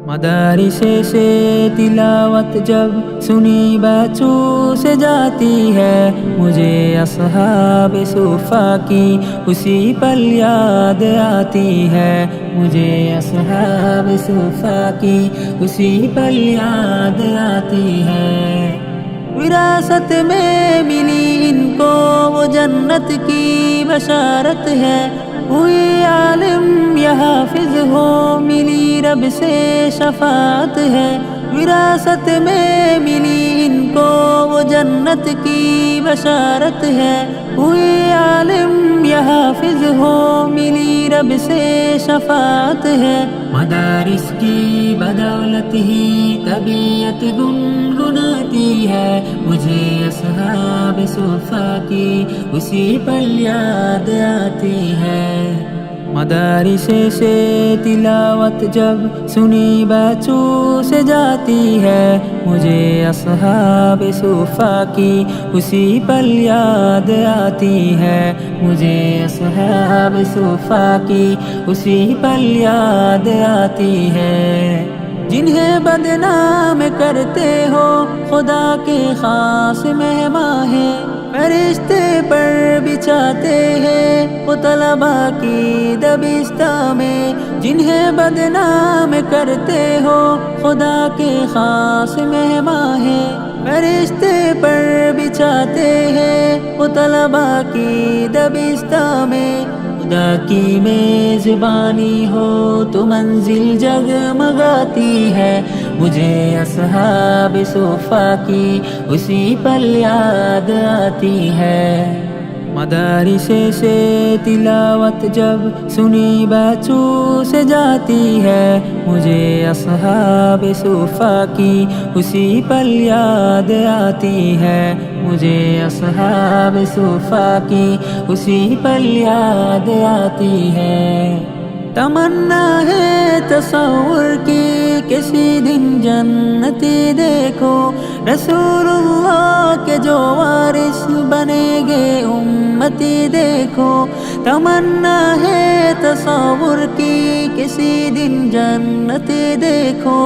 मदारिस से तिलावत जब सुनी बच्चों से जाती है, मुझे असहाब सुफ़ा की उसी पल याद आती है। मुझे असहाब सुफ़ा की उसी पल याद आती है। विरासत में मिली इनको वो जन्नत की बशारत है। हुई आलिम या हाफिज हो, मिली रब से शफाअत है। विरासत में मिली इनको वो जन्नत की बशारत है। हुई आलिम या हाफिज हो, मिली रब से शफाअत है। मदारिस की बदौलत ही तबीयत गुनगुनाती है। मुझे असहाब सुफ़ा की उसी पल याद आती है। मदारिस से तिलावत जब सुनी बच्चों से जाती है, मुझे असहाब सुफ़ा की उसी पल याद आती है। मुझे असहाब सुफ़ा की उसी पल याद आती है। जिन्हें बदनाम करते हो खुदा के खास मेहमान हैं, फरिश्ते पर बिछाते हैं वो तलबा की दबिस्ता में। जिन्हें बदनाम करते हो खुदा के खास मेहमान हैं, फरिश्ते पर बिछाते हैं वो तलबा की दबिस्ता में। खुदा की मेज़बानी हो तो मंजिल जगमगाती है। मुझे असहाब सुफ़ा की उसी पल याद आती है। मदारिस से तिलावत जब सुनी बच्चों से जाती है, मुझे असहाब सुफ़ा की उसी पल याद आती है। मुझे असहाब सुफ़ा की उसी पल याद आती है। तमन्ना है तसव्वुर की किसी दिन जन्नती देखो, रसूलुल्लाह के जो वारिस बनेंगे उम्मती देखो। तमन्ना है तसव्वुर की किसी दिन जन्नती देखो,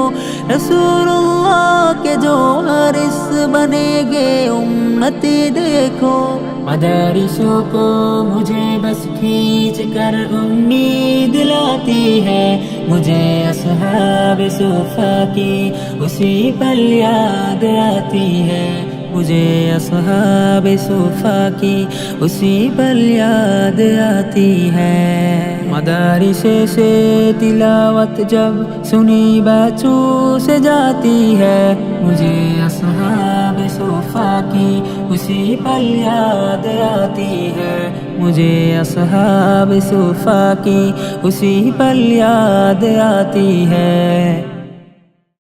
रसूलुल्लाह के जो वारिस बनेंगे उम्मती देखो। मदारिसों को मुझे बस खींच कर उम्मीद लाती है। मुझे असहाब सुफ़ा की उसी पल याद आती है। मुझे असहाब सुफ़ा की उसी पल याद आती है। मदारिस से तिलावत जब सुनी बच्चों से जाती है, मुझे असहाब सुफ़ा की उसी पल याद आती है। मुझे असहाब सुफ़ा की उसी पल याद आती है।